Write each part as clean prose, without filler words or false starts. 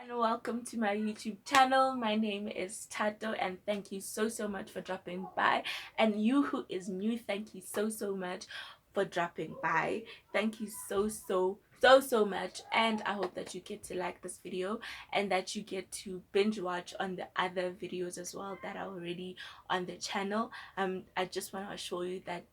And welcome to my YouTube channel. My name is Thato and thank you so much for dropping by. And you who is new, thank you so much for dropping by. Thank you so much, and I hope that you get to like this video and that you get to binge watch on the other videos as well that are already on the channel. I just want to assure you that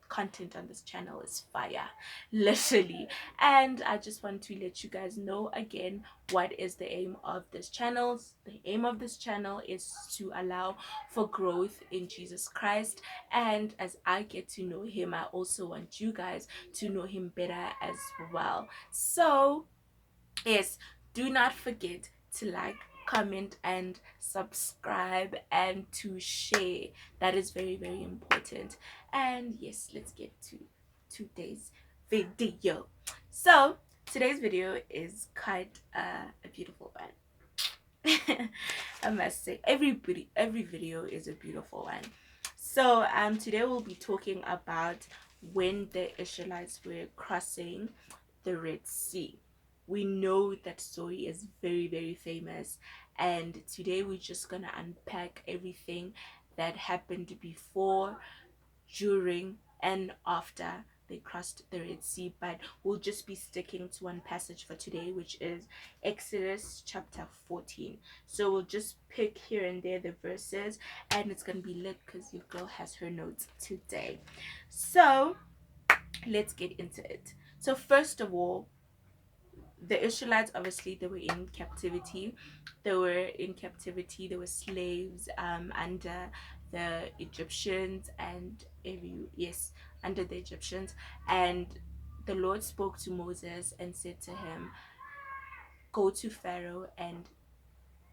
content on this channel is fire, literally. And I just want to let you guys know again what is the aim of this channel. The aim of this channel is to allow for growth in Jesus Christ, and as I get to know him, I also want you guys to know him better as well. So yes, do not forget to like, comment and subscribe and to share. That is very important. And yes, let's get to today's video. So today's video is quite a beautiful one. I must say, every video is a beautiful one. So today we'll be talking about when the Israelites were crossing the Red Sea. We know that story is very famous, and today we're just gonna unpack everything that happened before, during and after they crossed the Red Sea. But we'll just be sticking to one passage for today, which is Exodus chapter 14. So we'll just pick here and there the verses, and it's gonna be lit because your girl has her notes today. So let's get into it. So first of all, the Israelites, obviously they were in captivity. They were slaves under the Egyptians, and under the Egyptians. And the Lord spoke to Moses and said to him, go to Pharaoh and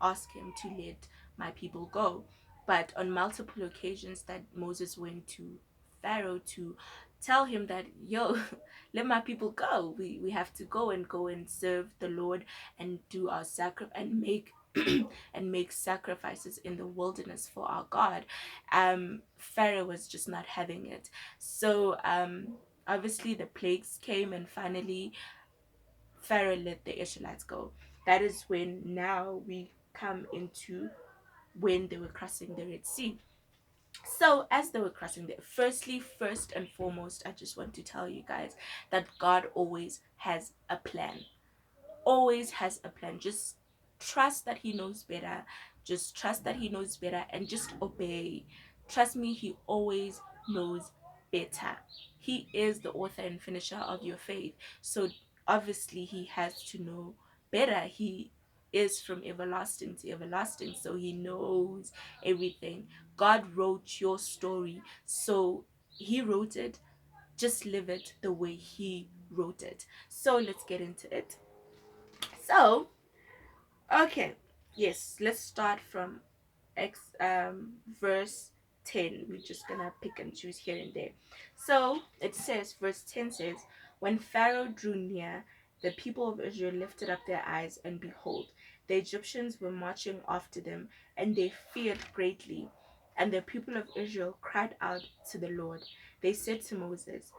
ask him to let my people go. But on multiple occasions that Moses went to Pharaoh to tell him that, yo, let my people go. We have to go and serve the Lord and do our sacrifice and make and make sacrifices in the wilderness for our God. Pharaoh was just not having it. So obviously the plagues came, and finally Pharaoh let the Israelites go. That is when now we come into when they were crossing the Red Sea. So as they were crossing there, first and foremost, I just want to tell you guys that God always has a plan. Always has a plan. Just trust that he knows better. Just trust that he knows better and just obey. Trust me, he always knows better. He is the author and finisher of your faith. So obviously he has to know better. He is from everlasting to everlasting, so he knows everything. God wrote your story, so he wrote it. Just live it the way he wrote it. So let's get into it. So okay, yes, let's start from verse 10. We're just gonna pick and choose here and there. So it says, verse 10 says, when Pharaoh drew near, the people of Israel lifted up their eyes, and behold, the Egyptians were marching after them, and they feared greatly. And the people of Israel cried out to the Lord. They said to Moses,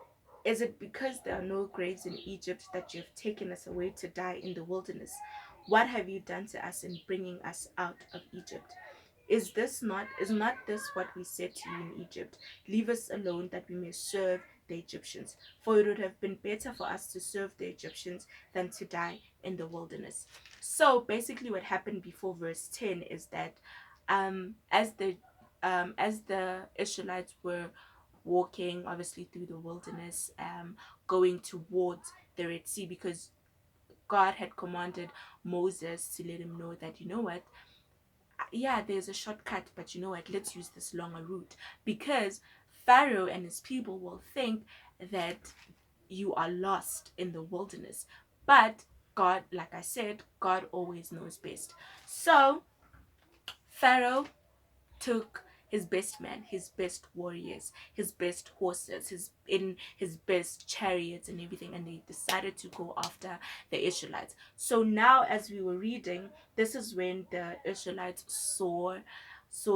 is it because there are no graves in Egypt that you have taken us away to die in the wilderness? What have you done to us in bringing us out of Egypt? Is not this what we said to you in Egypt? Leave us alone that we may serve the Egyptians. For it would have been better for us to serve the Egyptians than to die in the wilderness. So basically what happened before verse 10 is that as the Israelites were walking obviously through the wilderness, going towards the Red Sea, because God had commanded Moses to let him know that, you know what, yeah, there's a shortcut, but you know what, let's use this longer route, because Pharaoh and his people will think that you are lost in the wilderness. But God, like I said, God always knows best. So Pharaoh took his best men, his best warriors, his best horses, his best chariots and everything, and they decided to go after the Israelites. So now as we were reading, this is when the Israelites saw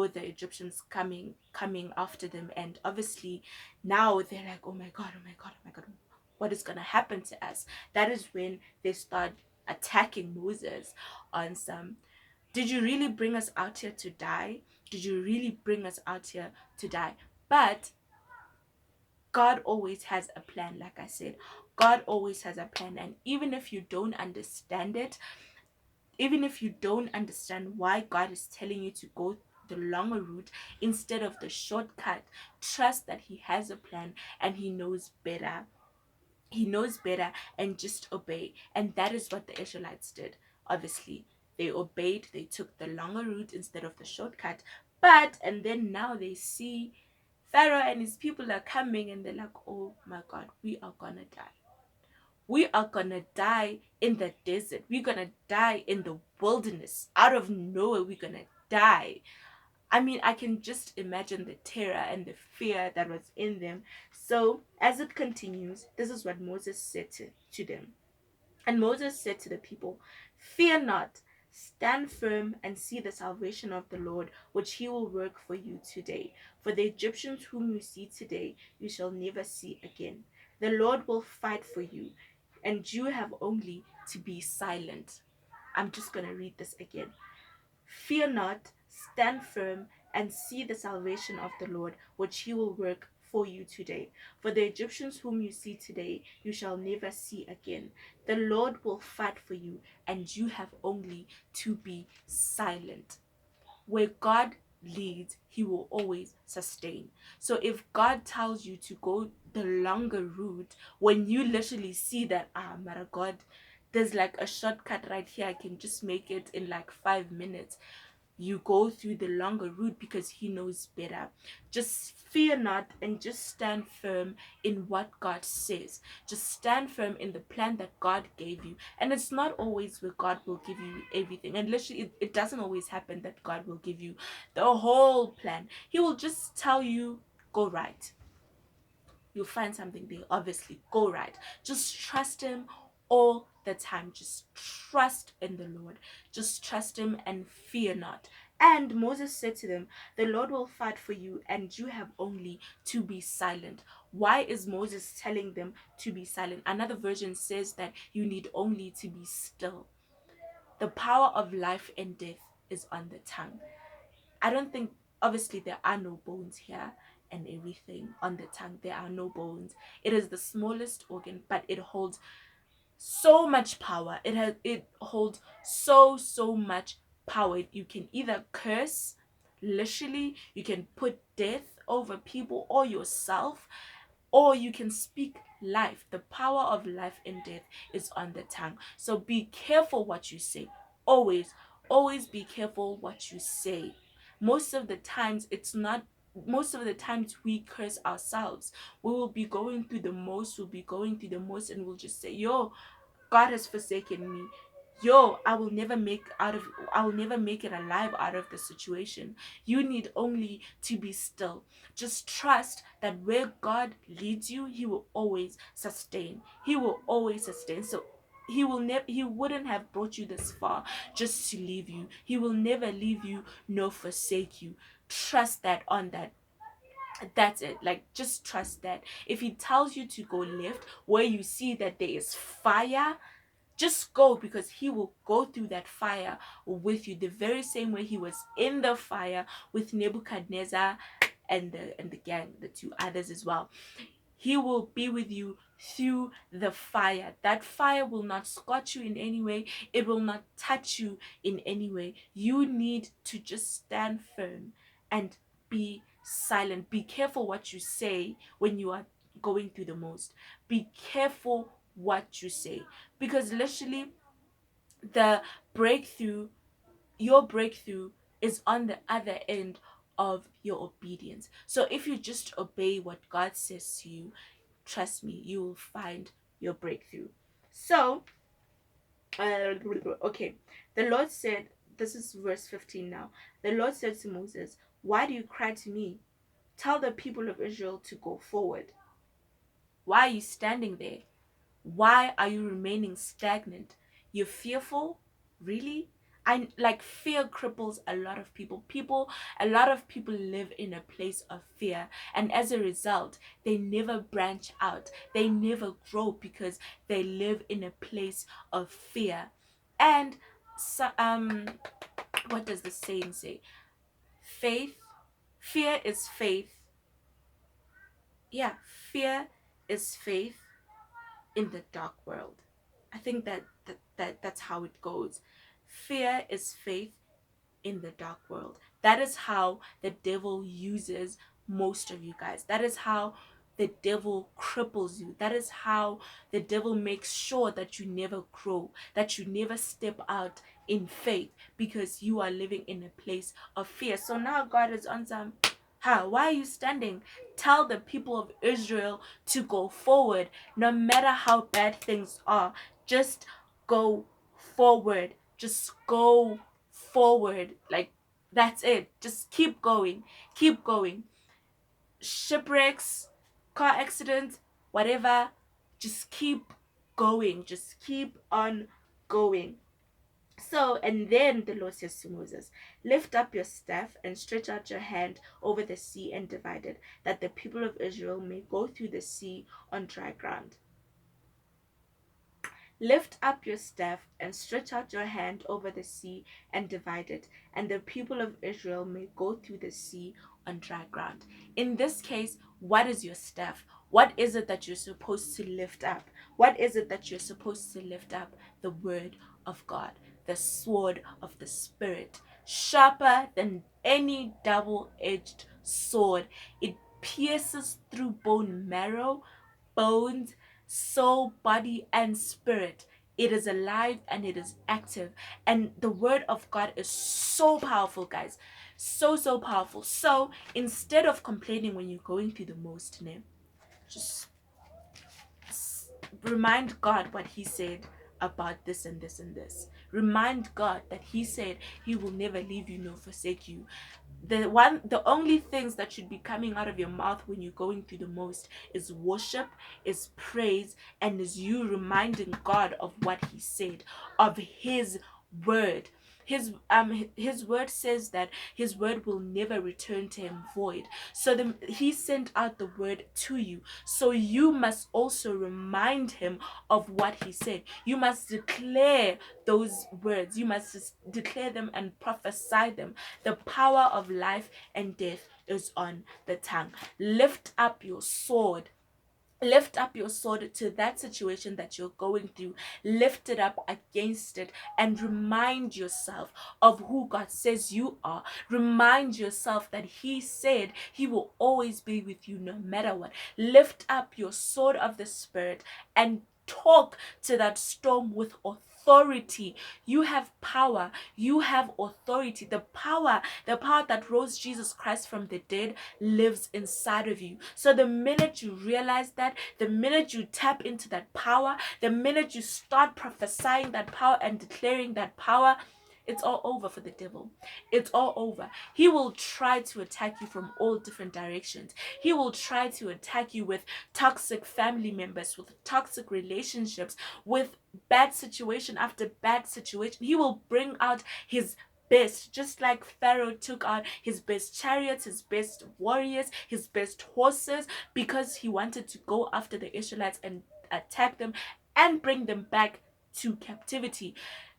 the Egyptians coming after them, and obviously now they're like, oh my god, what is gonna happen to us? That is when they start attacking Moses on some, did you really bring us out here to die? Did you really bring us out here to die? But God always has a plan, like I said. God always has a plan. And even if you don't understand it, even if you don't understand why God is telling you to go the longer route instead of the shortcut, trust that He has a plan and He knows better. He knows better, and just obey. And that is what the Israelites did. Obviously, they obeyed, they took the longer route instead of the shortcut. But, and then now they see Pharaoh and his people are coming, and they're like, oh my God, we are gonna die. We are gonna die in the desert. We're gonna die in the wilderness. Out of nowhere, we're gonna die. I mean, I can just imagine the terror and the fear that was in them. So, as it continues, this is what Moses said to them. And Moses said to the people, fear not, stand firm and see the salvation of the Lord, which he will work for you today. For the Egyptians whom you see today, you shall never see again. The Lord will fight for you, and you have only to be silent. I'm just going to read this again. Fear not, stand firm, and see the salvation of the Lord, which he will work for you today. For the Egyptians whom you see today, you shall never see again. The Lord will fight for you, and you have only to be silent. Where God leads, he will always sustain. So if God tells you to go the longer route, when you literally see that, my God, there's like a shortcut right here, I can just make it in like 5 minutes, you go through the longer route because he knows better. Just fear not, and just stand firm in what God says. Just stand firm in the plan that God gave you. And it's not always where God will give you everything. And literally, it doesn't always happen that God will give you the whole plan. He will just tell you, go right. You'll find something there. Obviously, go right. Just trust him all the time. Just trust in the Lord. Just trust him and fear not. And Moses said to them, the Lord will fight for you, and you have only to be silent. Why is Moses telling them to be silent? Another version says that you need only to be still. The power of life and death is on the tongue. I don't think, obviously, there are no bones here and everything on the tongue. There are no bones. It is the smallest organ, but it holds so much power. It holds so much power. You can either curse, literally, you can put death over people or yourself, or you can speak life. The power of life and death is on the tongue. So be careful what you say. Always be careful what you say. Most of the times most of the times we curse ourselves. We will be going through the most, and we'll just say, yo, God has forsaken me. Yo, I will never make it alive out of the situation. You need only to be still. Just trust that where God leads you, he will always sustain. He will always sustain. So he wouldn't have brought you this far just to leave you. He will never leave you nor forsake you. Trust that on that. That's it. Like, just trust that. If he tells you to go left where you see that there is fire, just go, because he will go through that fire with you, the very same way he was in the fire with Nebuchadnezzar and the gang, the two others as well. He will be with you through the fire. That fire will not scorch you in any way. It will not touch you in any way. You need to just stand firm and be silent. Be careful what you say when you are going through the most. Be careful what you say, because literally the breakthrough your breakthrough is on the other end of your obedience. So if you just obey what God says to you, trust me, you will find your breakthrough. So okay, the Lord said, this is verse 15 now. The Lord said to Moses, why do you cry to me? Tell the people of Israel to go forward. Why are you standing there? Why are you remaining stagnant? You're fearful? Really? I like, fear cripples a lot of people. A lot of people live in a place of fear, and as a result, they never branch out. They never grow because they live in a place of fear. And so, what does the saying say? Faith, fear is faith. Yeah, fear is faith in the dark world. I think that's how it goes. Fear is faith in the dark world. That is how the devil uses most of you guys. That is how the devil cripples you. That is how the devil makes sure that you never grow, that you never step out in faith, because you are living in a place of fear. So now God is on some, why are you standing? Tell the people of Israel to go forward, no matter how bad things are. Just go forward. Just go forward. Like, that's it. Just keep going. Keep going. Shipwrecks, car accidents, whatever, just keep going. Just keep on going. So, and then the Lord says to Moses, lift up your staff and stretch out your hand over the sea and divide it, that the people of Israel may go through the sea on dry ground. Lift up your staff and stretch out your hand over the sea and divide it, and the people of Israel may go through the sea on dry ground. In this case, what is your staff? What is it that you're supposed to lift up? What is it that you're supposed to lift up? The word of God, the sword of the Spirit, sharper than any double-edged sword. It pierces through bone marrow, bones, soul, body, and spirit. It is alive and it is active. And the word of God is so powerful, guys. So powerful. So instead of complaining when you're going through the most, just remind God what He said about this and this and this. Remind God that He said He will never leave you nor forsake you. The only things that should be coming out of your mouth when you're going through the most is worship, is praise, and is you reminding God of what He said, of His word. His word says that His word will never return to Him void. So He sent out the word to you, so you must also remind Him of what He said. You must declare those words. You must just declare them and prophesy them. The power of life and death is on the tongue. Lift up your sword. Lift up your sword to that situation that you're going through. Lift it up against it and remind yourself of who God says you are. Remind yourself that He said He will always be with you no matter what. Lift up your sword of the Spirit and talk to that storm with authority. You have power. You have authority. The power that rose Jesus Christ from the dead lives inside of you. So the minute you realize that, the minute you tap into that power, the minute you start prophesying that power and declaring that power, it's all over for the devil. It's all over. He will try to attack you from all different directions. He will try to attack you with toxic family members, with toxic relationships, with bad situation after bad situation. He will bring out his best, just like Pharaoh took out his best chariots, his best warriors, his best horses, because he wanted to go after the Israelites and attack them and bring them back to captivity.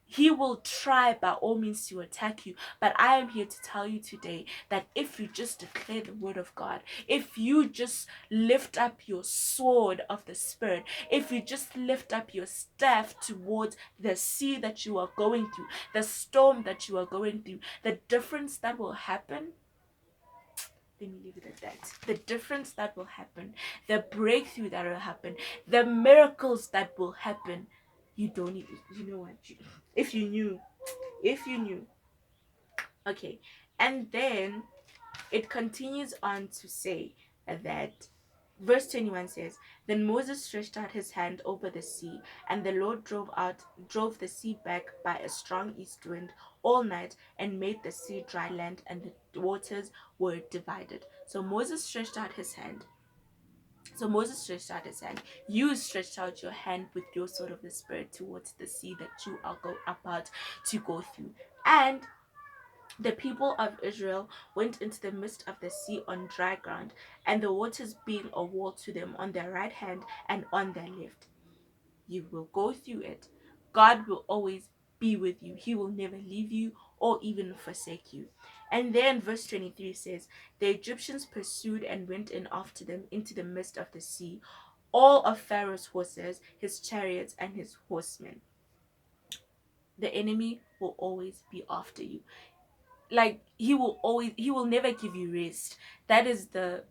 He will try by all means to attack you, but I am here to tell you today that if you just declare the word of God, if you just lift up your sword of the Spirit, if you just lift up your staff towards the sea that you are going through, the storm that you are going through, the difference that will happen, let me leave it at that. The difference that will happen, the breakthrough that will happen, the miracles that will happen, you don't even, you know what, if you knew, if you knew. Okay, and then it continues on to say that verse 21 says, then Moses stretched out his hand over the sea, and the Lord drove the sea back by a strong east wind all night, and made the sea dry land, and the waters were divided. So Moses stretched out his hand. You stretched out your hand with your sword of the Spirit towards the sea that you are about to go through. And the people of Israel went into the midst of the sea on dry ground, and the waters being a wall to them on their right hand and on their left. You will go through it. God will always be with you. He will never leave you or even forsake you. And then verse 23 says, the Egyptians pursued and went in after them into the midst of the sea, all of Pharaoh's horses, his chariots, and his horsemen. The enemy will always be after you. Like, he will never give you rest. That is the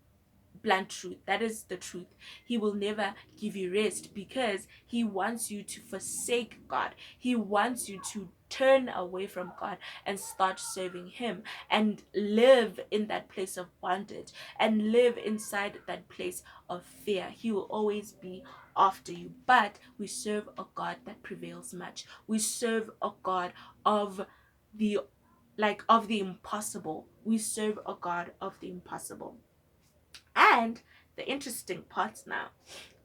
blunt truth. That is the truth. He will never give you rest because he wants you to forsake God. He wants you to turn away from God and start serving him and live in that place of bondage and live inside that place of fear. He will always be after you. But we serve a God that prevails much. We serve a God of the of the impossible. We serve a God of the impossible. And the interesting parts now.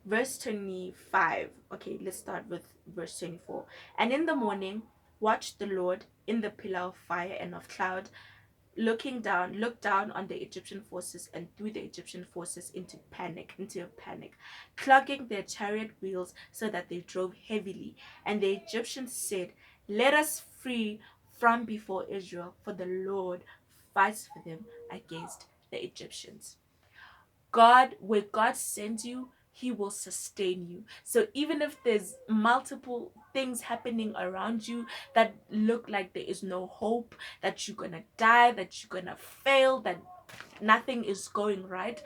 Verse 25. Okay, let's start with verse 24. And in the morning, watched the Lord in the pillar of fire and of cloud, looked down on the Egyptian forces and threw the Egyptian forces into a panic, clogging their chariot wheels so that they drove heavily. And the Egyptians said, let us flee from before Israel, for the Lord fights for them against the Egyptians. God, where God sends you, he will sustain you. So even if there's multiple things happening around you that look like there is no hope, that you're gonna die, that you're gonna fail, that nothing is going right,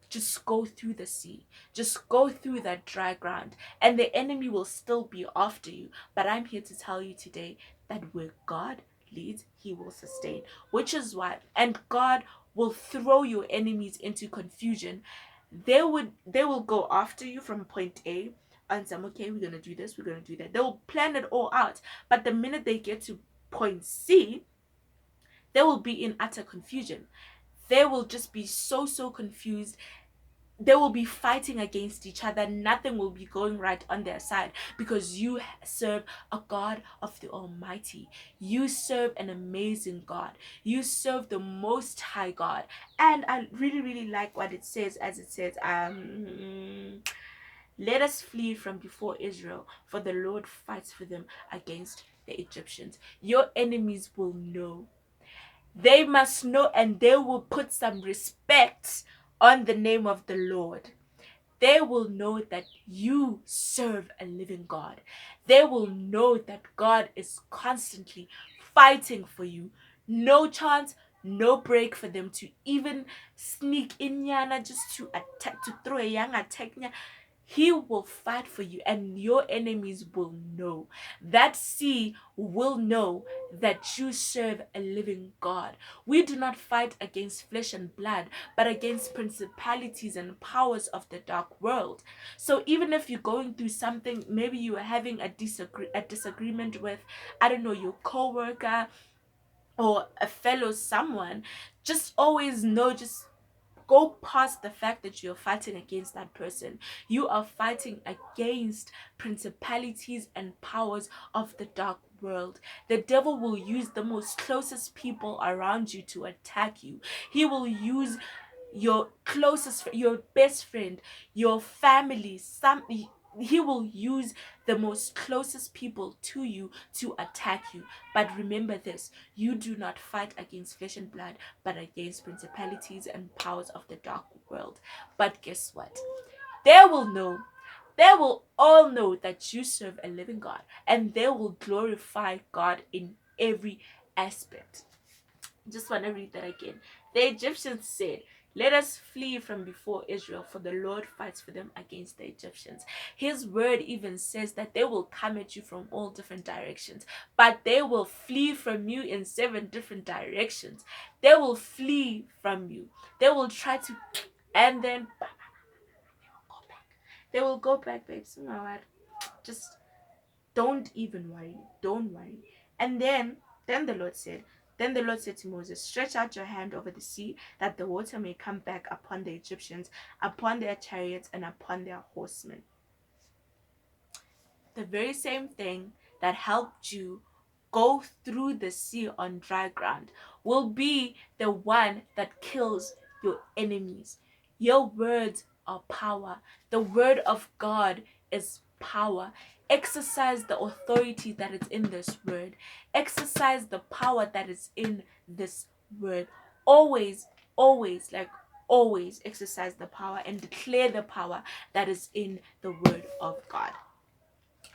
just go through the sea. Just go through that dry ground. And the enemy will still be after you. But I'm here to tell you today that where God leads, he will sustain. Which is why, and God will throw your enemies into confusion. They will go after you from point A and say, okay, we're gonna do this, we're gonna do that. They'll plan it all out. But the minute they get to point C, they will be in utter confusion. They will just be so confused. They will be fighting against each other. Nothing will be going right on their side because you serve a God of the Almighty. You serve an amazing God. You serve the Most High God. And I really like what it says, as it says, let us flee from before Israel, for the Lord fights for them against the Egyptians. Your enemies will know. They must know, and they will put some respect on the name of the Lord. They will know that you serve a living God. They will know that God is constantly fighting for you. No chance, no break for them to even sneak in yana, just to attack, to throw a young attack. He will fight for you, and your enemies will know. That sea will know that you serve a living God. We do not fight against flesh and blood, but against principalities and powers of the dark world. So even if you're going through something, maybe you are having a disagreement with, I don't know, your co-worker or a fellow someone, just always know, just go past the fact that you're fighting against that person. You are fighting against principalities and powers of the dark world. The devil will use the most closest people around you to attack you. He will use your closest, your best friend, your family, he will use the most closest people to you to attack you. But remember this, you do not fight against flesh and blood, but against principalities and powers of the dark world. But guess what? They will know, they will all know that you serve a living God, and they will glorify God in every aspect. Just want to read that again. The Egyptians said, let us flee from before Israel, for the Lord fights for them against the Egyptians. His word even says that they will come at you from all different directions, but they will flee from you in 7 different directions. They will flee from you. They will try to, and then they will go back, babes. You know what? Just don't even worry. Don't worry. And then the Lord said, to Moses, stretch out your hand over the sea, that the water may come back upon the Egyptians, upon their chariots, and upon their horsemen. The very same thing that helped you go through the sea on dry ground will be the one that kills your enemies. Your words are power. The word of God is power. Exercise the authority that is in this word. Exercise the power that is in this word. Always, always, like always exercise the power and declare the power that is in the word of God.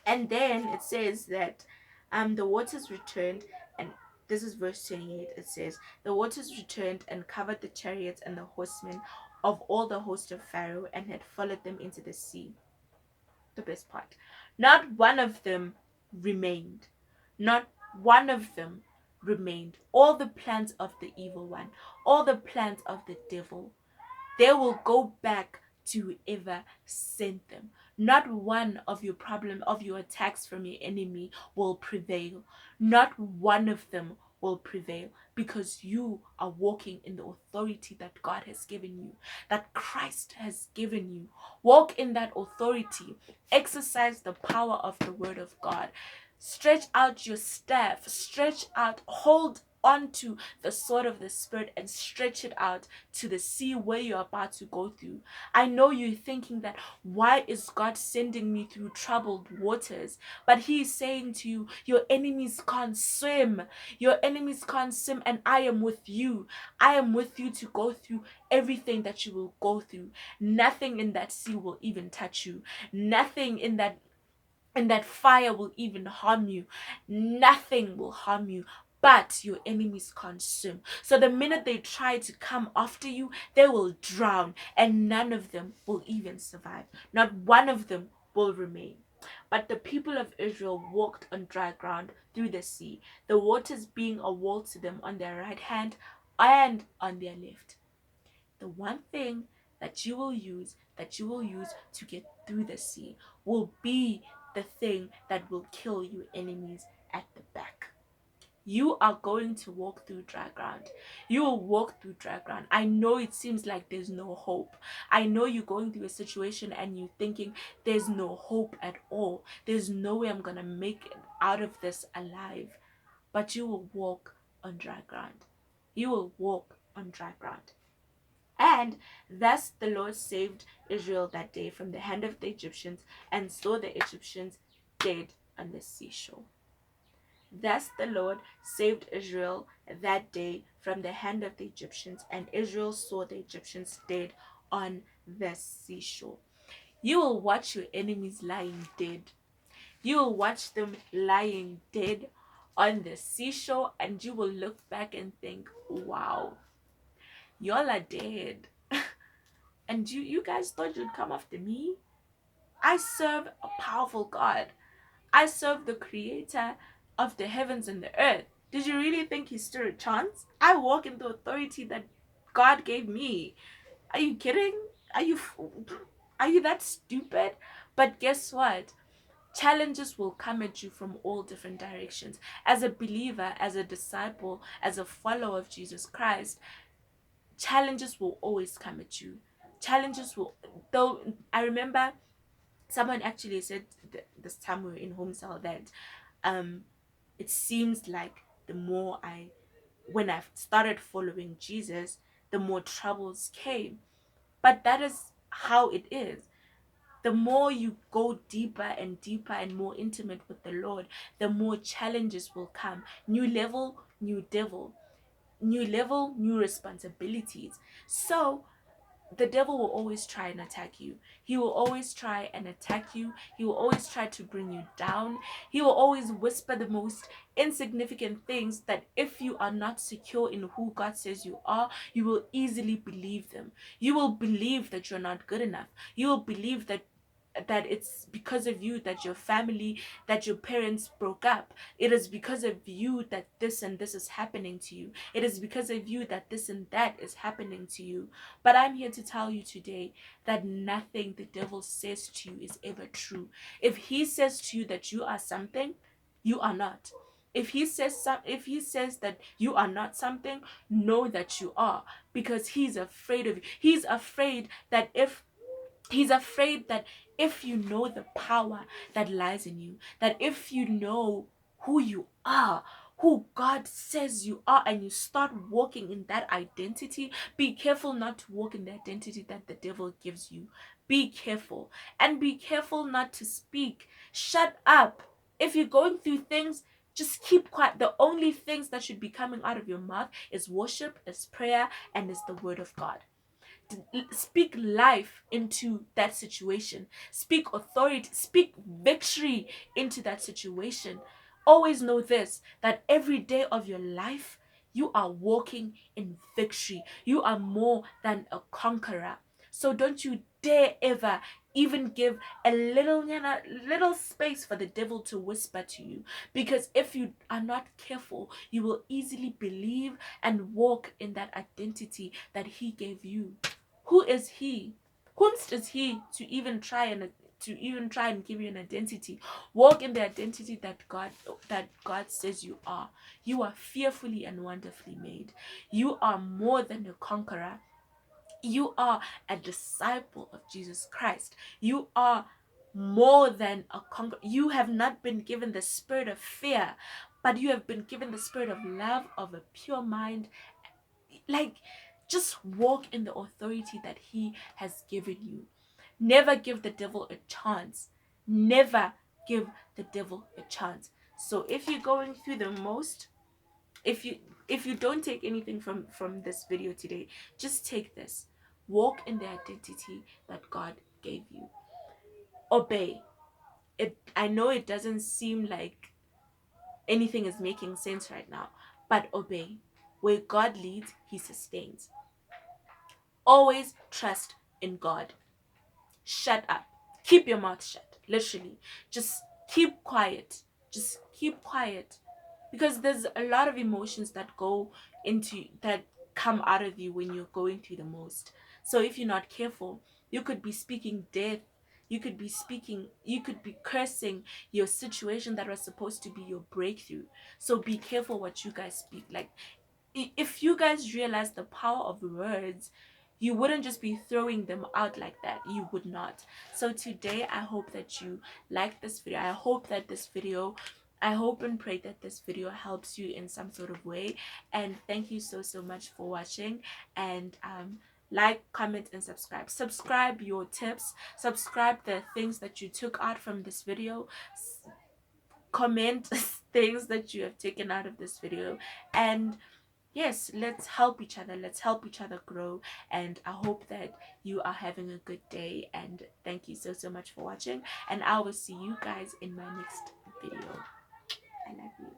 And then it says that the waters returned, and this is verse 28. It says, the waters returned and covered the chariots and the horsemen of all the host of Pharaoh, and had followed them into the sea. The best part. Not one of them remained. Not one of them remained. All the plans of the evil one, all the plans of the devil, they will go back to whoever sent them. Not one of your problem, of your attacks from your enemy will prevail. Not one of them will prevail, because you are walking in the authority that God has given you, that Christ has given you. Walk in that authority. Exercise the power of the word of God. Stretch out your staff. Stretch out. Hold onto the sword of the Spirit and stretch it out to the sea where you're about to go through. I know you're thinking that, why is God sending me through troubled waters? But He is saying to you, your enemies can't swim. Your enemies can't swim, and I am with you. I am with you to go through everything that you will go through. Nothing in that sea will even touch you. Nothing in that fire will even harm you. Nothing will harm you. But your enemies can't swim. So the minute they try to come after you, they will drown, and none of them will even survive. Not one of them will remain. But the people of Israel walked on dry ground through the sea, the waters being a wall to them on their right hand and on their left. The one thing that you will use to get through the sea will be the thing that will kill your enemies at the back. You are going to walk through dry ground. You will walk through dry ground. I know it seems like there's no hope. I know you're going through a situation and you're thinking there's no hope at all. There's no way I'm going to make it out of this alive. But you will walk on dry ground. You will walk on dry ground. And thus the Lord saved Israel that day from the hand of the Egyptians, and saw the Egyptians dead on the seashore. Thus the Lord saved Israel that day from the hand of the Egyptians, and Israel saw the Egyptians dead on the seashore. You will watch your enemies lying dead. You will watch them lying dead on the seashore, and you will look back and think, wow, y'all are dead. And you guys thought you'd come after me? I serve a powerful God. I serve the creator of the heavens and the earth. Did you really think he stood a chance? I walk in the authority that God gave me. Are you kidding? Are you that stupid? But guess what? Challenges will come at you from all different directions. As a believer, as a disciple, as a follower of Jesus Christ, challenges will always come at you. Challenges will, though I remember someone actually said this time we were in home cell that it seems like when I started following Jesus, the more troubles came. But that is how it is. The more you go deeper and deeper and more intimate with the Lord, the more challenges will come. New level, new devil. New level, new responsibilities. So the devil will always try and attack you. He will always try and attack you. He will always try to bring you down. He will always whisper the most insignificant things that if you are not secure in who God says you are, you will easily believe them. You will believe that you're not good enough. You will believe that it's because of you that your family, that your parents broke up. It is because of you that this and this is happening to you. It is because of you that this and that is happening to you. But I'm here to tell you today that nothing the devil says to you is ever true. If he says to you that you are something, you are not. If he says that you are not something, know that you are, because he's afraid of you. He's afraid that if you know the power that lies in you, that if you know who you are, who God says you are, and you start walking in that identity, be careful not to walk in the identity that the devil gives you. be careful, and be careful not to speak. Shut up. If you're going through things, just keep quiet. The only things that should be coming out of your mouth is worship, is prayer, and is the word of God. Speak life into that situation. Speak authority, speak victory into that situation. Always know this, that every day of your life you are walking in victory. You are more than a conqueror. So don't you dare ever even give a little space for the devil to whisper to you, because if you are not careful, you will easily believe and walk in that identity that he gave you. Who is he? Whomst is he to even try and give you an identity? Walk in the identity that God says you are. You are fearfully and wonderfully made. You are more than a conqueror. You are a disciple of Jesus Christ. You are more than a conqueror. You have not been given the spirit of fear, but you have been given the spirit of love, of a pure mind. Like, just walk in the authority that he has given you. Never give the devil a chance. Never give the devil a chance. So if you're going through the most, if you don't take anything from this video today, just take this. Walk in the identity that God gave you. Obey it. I know it doesn't seem like anything is making sense right now, but obey. Where God leads, he sustains. Always trust in God. Shut up. Keep your mouth shut. Literally. Just keep quiet. Just keep quiet. Because there's a lot of emotions that come out of you when you're going through the most. So if you're not careful, you could be speaking death. You could be cursing your situation that was supposed to be your breakthrough. So be careful what you guys speak. Like, if you guys realize the power of words, you wouldn't just be throwing them out like that. You would not. So today, I hope that you like this video. I hope and pray that this video helps you in some sort of way. And thank you so much for watching. And like, comment, and subscribe your tips, subscribe the things that you took out from this video, comment things that you have taken out of this video. And yes, let's help each other. Let's help each other grow. And I hope that you are having a good day. And thank you so much for watching. And I will see you guys in my next video. I love you.